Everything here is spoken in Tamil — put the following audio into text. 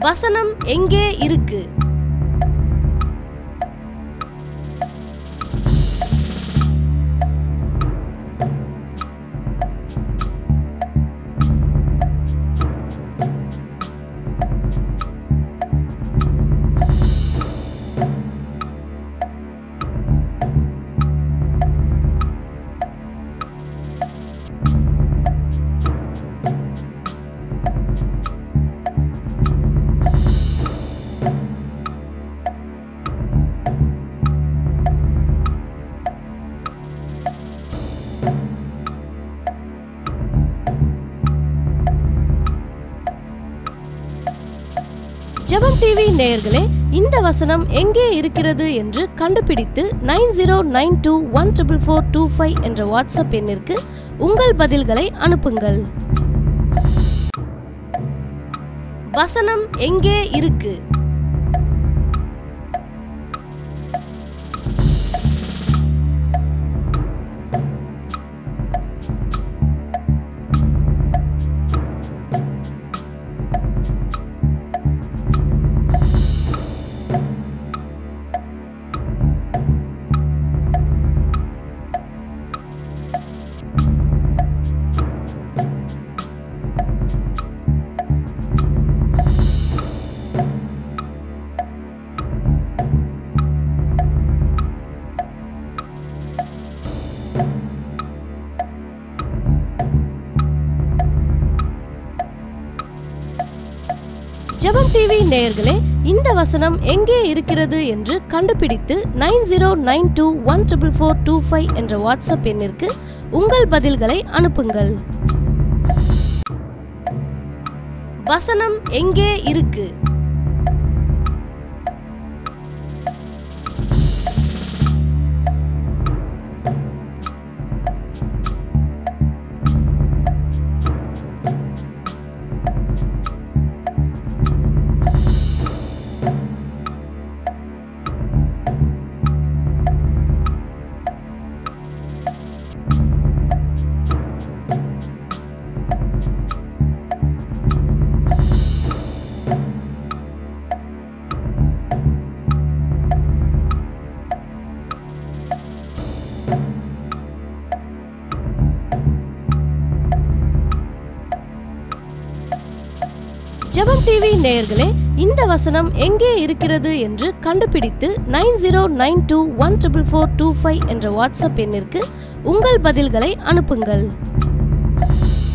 வசனம் எங்கே இருக்கு? ஜெபம் டிவி நேயர்களே, இந்த வசனம் எங்கே இருக்கிறது என்று கண்டுபிடித்து 9092144425 என்ற வாட்ஸ்அப் எண்ணிற்கு உங்கள் பதில்களை அனுப்புங்கள். வசனம் எங்கே இருக்கு? ஜெபம் டிவி நேயர்களே, இந்த வசனம் எங்கே இருக்கிறது என்று கண்டுபிடித்து 9092144425 என்ற வாட்ஸ்அப் எண்ணிற்கு உங்கள் பதில்களை அனுப்புங்கள். வசனம் எங்கே இருக்கு? ஜெபம் டிவி நேயர்களே, இந்த வசனம் எங்கே இருக்கிறது என்று கண்டுபிடித்து 9092144425 என்ற வாட்ஸ்அப் எண்ணிற்கு உங்கள் பதில்களை அனுப்புங்கள்.